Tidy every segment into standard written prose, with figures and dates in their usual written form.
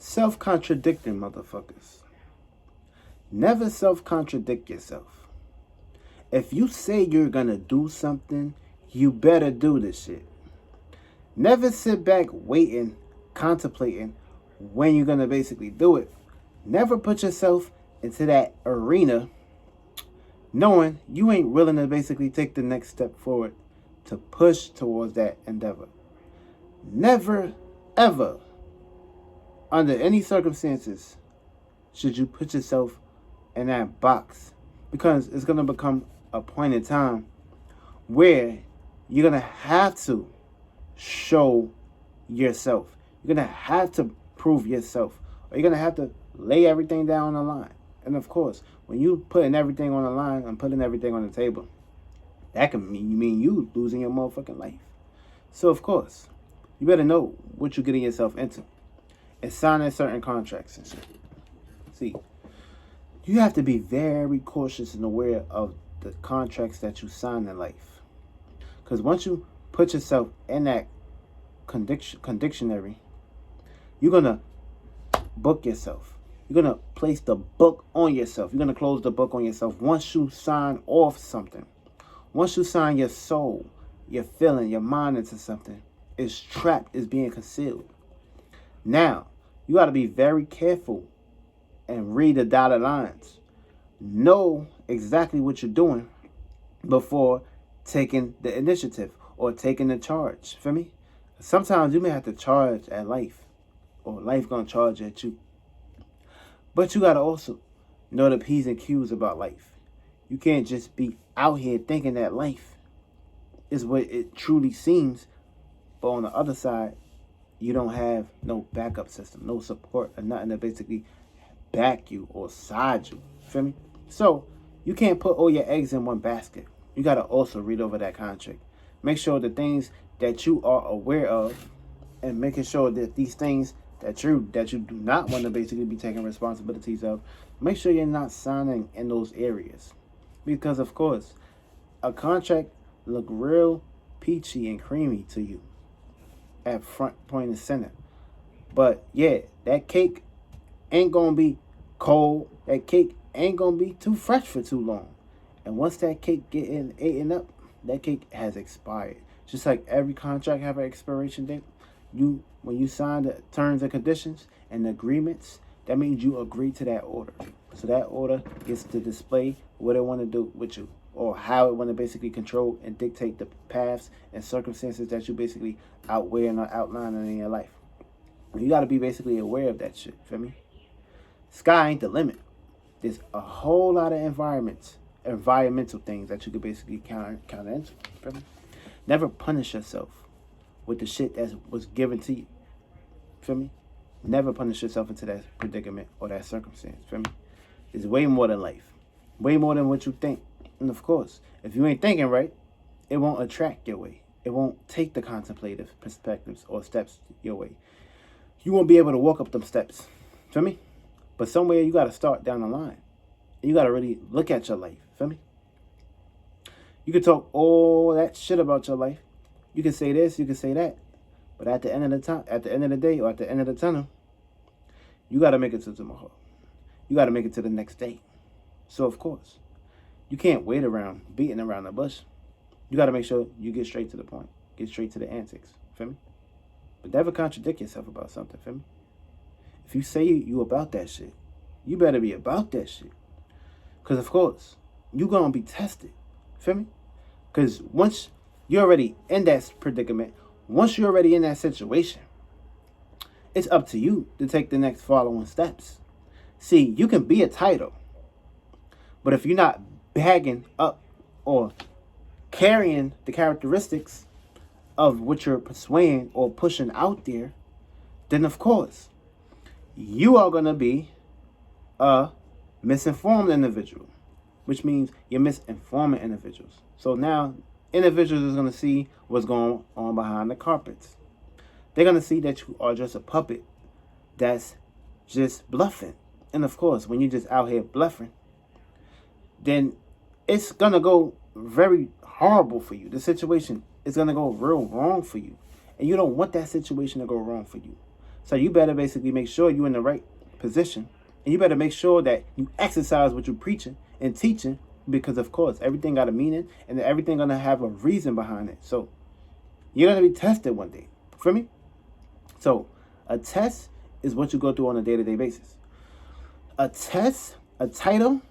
Self-contradicting motherfuckers. Never self-contradict yourself. If you say you're gonna do something, you better do this shit. Never sit back waiting, contemplating when you're gonna basically do it. Never put yourself into that arena knowing you ain't willing to basically take the next step forward to push towards that endeavor. Never, ever, under any circumstances, should you put yourself in that box, because it's going to become a point in time where you're going to have to show yourself. You're going to have to prove yourself, or you're going to have to lay everything down on the line. And of course, when you putting everything on the line and putting everything on the table, that can mean you losing your motherfucking life. So of course, you better know what you're getting yourself into and signing certain contracts and shit. See, you have to be very cautious and aware of the contracts that you sign in life. Because once you put yourself in that dictionary, you're going to book yourself. You're going to place the book on yourself. You're going to close the book on yourself once you sign off something. Once you sign your soul, your feeling, your mind into something, it's trapped, it's being concealed. Now, you got to be very careful and read the dotted lines. Know exactly what you're doing before taking the initiative or taking the charge. Feel me? Sometimes you may have to charge at life, or life gonna charge at you. But you gotta also know the P's and Q's about life. You can't just be out here thinking that life is what it truly seems, but on the other side, you don't have no backup system, no support, or nothing to basically back you or side you. Feel me? So you can't put all your eggs in one basket. You gotta also read over that contract. Make sure the things that you are aware of, and making sure that these things that you do not want to basically be taking responsibilities of, make sure you're not signing in those areas. Because of course, a contract look real peachy and creamy to you at front, point, and center. But yeah, that cake ain't gonna be cold. That cake ain't gonna be too fresh for too long. And once that cake getting eaten up, that cake has expired. Just like every contract have an expiration date. When you sign the terms and conditions and the agreements, that means you agree to that order. So that order gets to display what it want to do with you, or how it want to basically control and dictate the paths and circumstances that you basically outweighing or outlining in your life. You got to be basically aware of that shit. Feel me? Sky ain't the limit. There's a whole lot of environmental things that you could basically counter into. Feel me? Never punish yourself with the shit that was given to you. Feel me? Never punish yourself into that predicament or that circumstance. Feel me? It's way more than life. Way more than what you think. And of course, if you ain't thinking right, it won't attract your way. It won't take the contemplative perspectives or steps your way. You won't be able to walk up them steps. Feel me? But somewhere you got to start down the line. You got to really look at your life. Feel me? You can talk all that shit about your life. You can say this, you can say that. But at the end of the time, at the end of the day, or at the end of the tunnel, you got to make it to tomorrow. You got to make it to the next day. So of course, you can't wait around beating around the bush. You got to make sure you get straight to the point. Get straight to the antics. Feel me? But never contradict yourself about something. Feel me? If you say you about that shit, you better be about that shit. Because of course, you going to be tested. Feel me? Because once you're already in that predicament, once you're already in that situation, it's up to you to take the next following steps. See, you can be a title, but if you're not bagging up or carrying the characteristics of what you're persuading or pushing out there, then of course, you are going to be a misinformed individual, which means you're misinforming individuals. So now individuals is going to see what's going on behind the carpets. They're going to see that you are just a puppet that's just bluffing. And of course, when you're just out here bluffing, then it's going to go very horrible for you. The situation is going to go real wrong for you. And you don't want that situation to go wrong for you. So you better basically make sure you're in the right position. And you better make sure that you exercise what you're preaching and teaching, because of course everything got a meaning and everything gonna have a reason behind it. So you're gonna be tested one day. Feel me? So a test is what you go through on a day-to-day basis. A test, a title,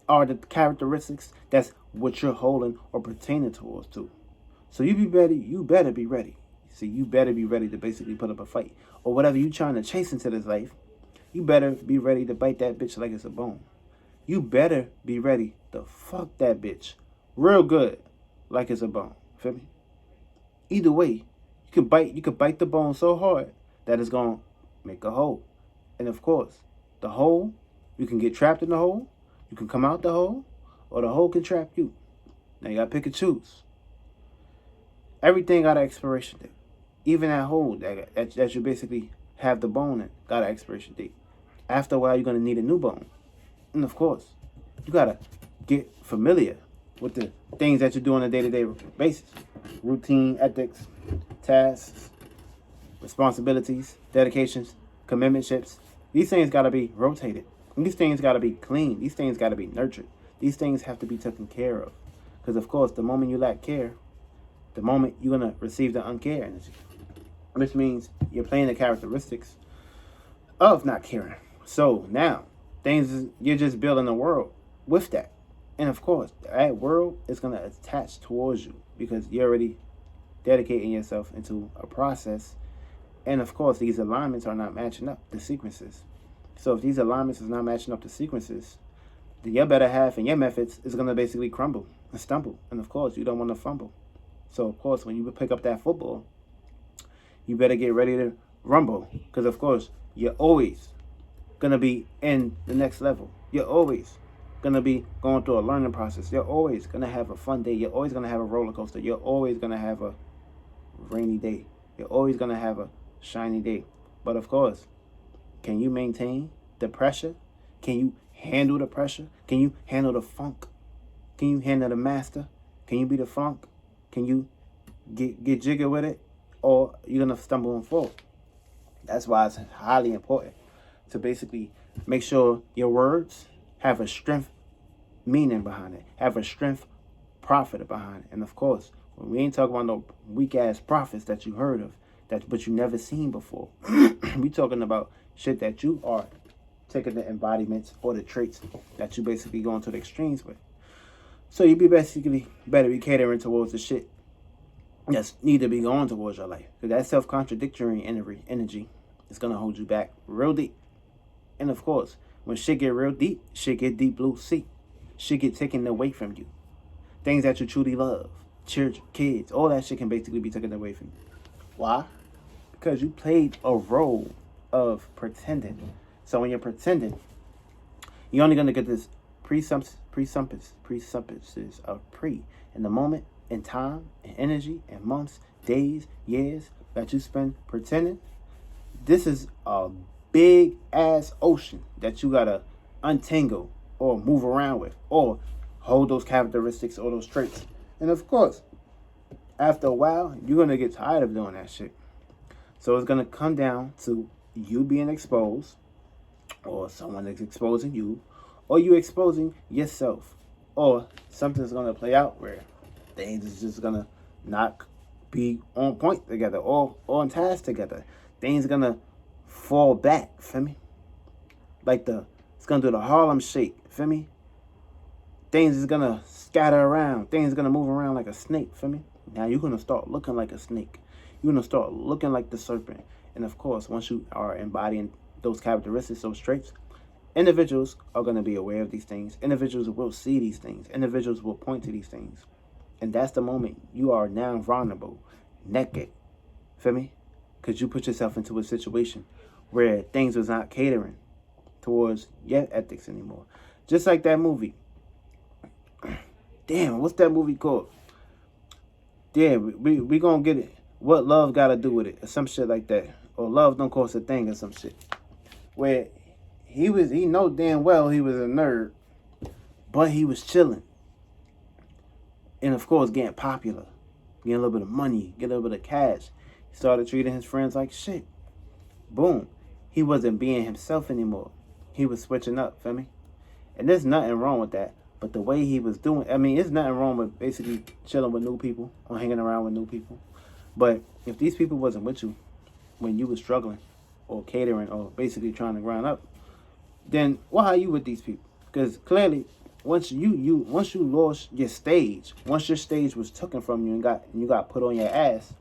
are the characteristics that's what you're holding or pertaining towards too. So you better be ready. See, you better be ready to basically put up a fight. Or whatever you trying to chase into this life, you better be ready to bite that bitch like it's a bone. You better be ready to fuck that bitch real good like it's a bone. Feel me? Either way, you could bite the bone so hard that it's gonna make a hole. And of course, the hole, you can get trapped in the hole, you can come out the hole, or the hole can trap you. Now you gotta pick and choose. Everything got an expiration date. Even that hole that you basically have the bone in got an expiration date. After a while, you're gonna need a new bone. And of course, you gotta get familiar with the things that you do on a day-to-day basis. Routine, ethics, tasks, responsibilities, dedications, commitmentships. These things gotta be rotated. And these things gotta be clean. These things gotta be nurtured. These things have to be taken care of. Because of course, the moment you lack care, the moment you're gonna receive the uncare energy. Which means you're playing the characteristics of not caring. So now, you're just building a world with that. And of course, that world is going to attach towards you because you're already dedicating yourself into a process. And of course, these alignments are not matching up the sequences. So if these alignments is not matching up the sequences, then your better half and your methods is going to basically crumble and stumble. And of course, you don't want to fumble. So of course, when you pick up that football, you better get ready to rumble. Because of course, you're always going to be in the next level. You're always going to be going through a learning process. You're always going to have a fun day. You're always going to have a roller coaster. You're always going to have a rainy day. You're always going to have a shiny day. But of course, can you maintain the pressure? Can you handle the pressure? Can you handle the funk? Can you handle the master? Can you be the funk? Can you get jiggy with it? Or you're going to stumble and fall. That's why it's highly important to basically make sure your words have a strength meaning behind it, have a strength profit behind it. And of course, we ain't talking about no weak ass prophets that you heard of, but you never seen before. We talking about shit that you are taking the embodiments or the traits that you basically going to the extremes with. So you better be catering towards the shit that's need to be going towards your life. Because that self-contradictory energy is going to hold you back real deep. And of course, when shit get real deep, shit get deep blue sea. Shit get taken away from you. Things that you truly love, children, kids, all that shit can basically be taken away from you. Why? Because you played a role of pretending. So when you're pretending, you're only going to get this presumptuous of pre. In the moment, in time, in energy, in months, days, years that you spend pretending, this is a big ass ocean that you gotta untangle or move around with or hold those characteristics or those traits. And of course, after a while, you're gonna get tired of doing that shit. So it's gonna come down to you being exposed, or someone is exposing you, or you exposing yourself, or something's gonna play out where things is just gonna not be on point together or on task together. Things gonna fall back, feel me? It's gonna do the Harlem shake, feel me? Things is gonna scatter around. Things are gonna move around like a snake, feel me? Now you're gonna start looking like a snake. You're gonna start looking like the serpent. And of course, once you are embodying those characteristics, those traits, individuals are gonna be aware of these things. Individuals will see these things. Individuals will point to these things. And that's the moment you are now vulnerable, naked, feel me? Because you put yourself into a situation where things was not catering towards your ethics anymore. Just like that movie. Damn, what's that movie called? Yeah, we gonna get it. What love got to do with it? Or some shit like that. Or love don't cost a thing or some shit. Where he know damn well he was a nerd, but he was chilling. And of course, getting popular. Getting a little bit of money. Getting a little bit of cash. He started treating his friends like shit. boom, he wasn't being himself anymore. He was switching up, feel me? And there's nothing wrong with that. But the way he was doing, I mean, there's nothing wrong with basically chilling with new people or hanging around with new people. But if these people wasn't with you when you was struggling or catering or basically trying to grind up, then why are you with these people? Because clearly, once you lost your stage, once your stage was taken from you and you got put on your ass,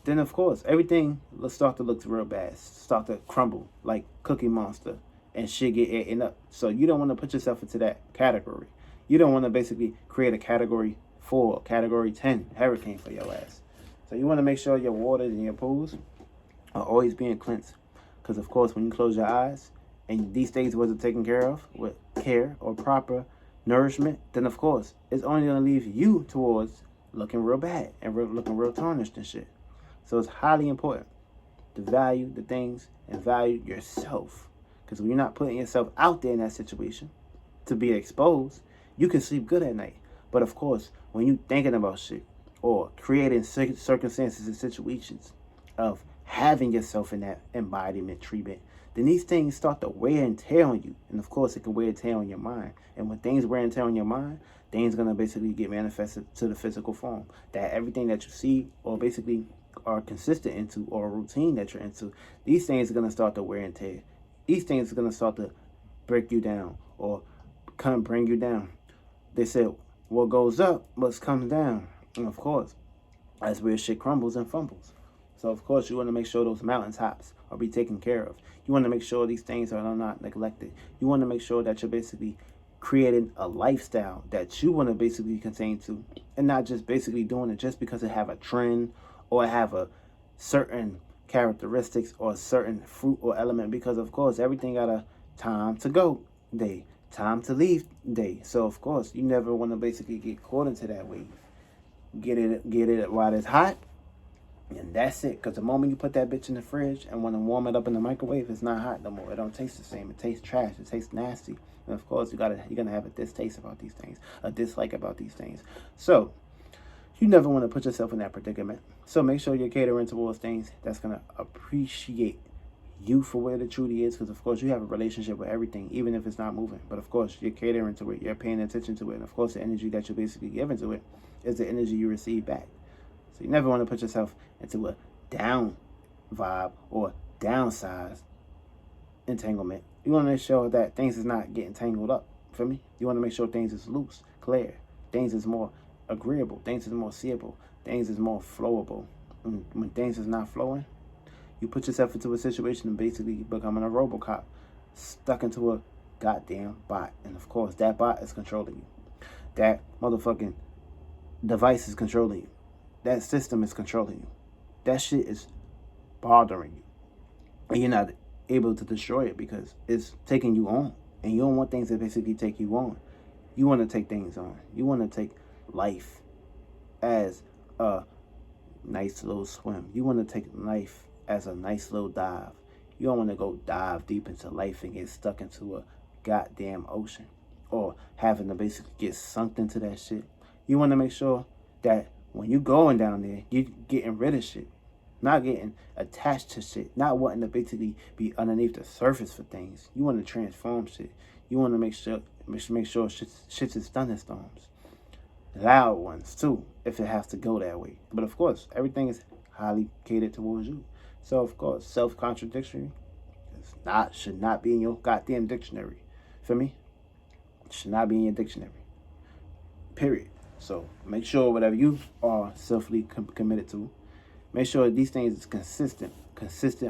then of course everything will start to look real bad, start to crumble like Cookie Monster, and shit get eaten up. So you don't want to put yourself into that category. You don't want to basically create a category 4, category 10 hurricane for your ass. So you want to make sure your waters and your pools are always being cleansed. Because of course, when you close your eyes and these things wasn't taken care of with care or proper nourishment, then of course, it's only going to leave you towards looking real bad and looking real tarnished and shit. So it's highly important to value the things and value yourself. Because when you're not putting yourself out there in that situation to be exposed, you can sleep good at night. But of course, when you're thinking about shit or creating circumstances and situations of having yourself in that embodiment treatment, then these things start to wear and tear on you. And of course, it can wear and tear on your mind. And when things wear and tear on your mind, things are going to basically get manifested to the physical form. That everything that you see or basically are consistent into or a routine that you're into, these things are going to start to wear and tear. These things are going to start to break you down or kind of bring you down. They said, what goes up must come down. And of course, that's where shit crumbles and fumbles. So of course, you want to make sure those mountaintops are be taken care of. You want to make sure these things are not neglected. You want to make sure that you're basically creating a lifestyle that you want to basically contain to, and not just basically doing it just because it have a trend or have a certain characteristics or a certain fruit or element, because of course everything got a time to go day, time to leave day. So of course you never want to basically get caught into that wave. Get it while it's hot, and that's it. Because the moment you put that bitch in the fridge and want to warm it up in the microwave, it's not hot no more. It don't taste the same. It tastes trash. It tastes nasty. And of course you're gonna have a distaste about these things, a dislike about these things. So you never want to put yourself in that predicament. So make sure you're catering towards things that's going to appreciate you for where the truly is. Because, of course, you have a relationship with everything, even if it's not moving. But, of course, you're catering to it. You're paying attention to it. And, of course, the energy that you're basically giving to it is the energy you receive back. So you never want to put yourself into a down vibe or downsize entanglement. You want to make sure that things is not getting tangled up. Feel me? You want to make sure things is loose, clear. Things is more agreeable, things is more seeable, things is more flowable. When things is not flowing, you put yourself into a situation and basically becoming a RoboCop, stuck into a goddamn bot. And of course, that bot is controlling you. That motherfucking device is controlling you. That system is controlling you. That shit is bothering you. And you're not able to destroy it because it's taking you on. And you don't want things that basically take you on. You want to take things on. You want to take life as a nice little swim. You want to take life as a nice little dive. You don't want to go dive deep into life and get stuck into a goddamn ocean or having to basically get sunk into that shit. You want to make sure that when you going down there, you getting rid of shit, not getting attached to shit, not wanting to basically be underneath the surface for things. You want to transform shit. You want to make sure shit is thunderstorms. Loud ones too, if it has to go that way. But of course, everything is highly catered towards you. So of course, self-contradiction should not be in your goddamn dictionary. Feel me? It should not be in your dictionary. Period. So make sure whatever you are selfly committed to, make sure these things is consistent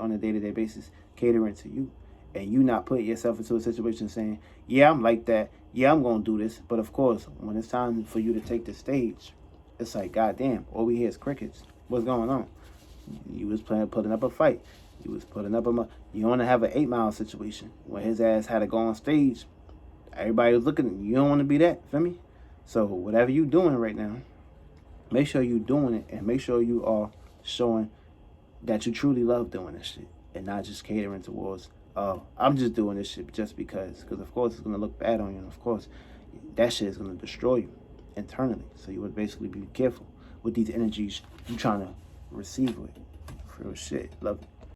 on a day-to-day basis, catering to you. And you not putting yourself into a situation saying, yeah, I'm like that. Yeah, I'm going to do this. But of course, when it's time for you to take the stage, it's like, goddamn, all we hear is crickets. What's going on? You was putting up a fight. You was putting up you want to have an 8 Mile situation where his ass had to go on stage. Everybody was looking at you. You don't want to be that. Feel me? So whatever you doing right now, make sure you doing it and make sure you are showing that you truly love doing this shit and not just catering towards, I'm just doing this shit just because. Because, of course, it's going to look bad on you. And, of course, that shit is going to destroy you internally. So you would basically be careful with these energies you trying to receive with. Real shit. Love it.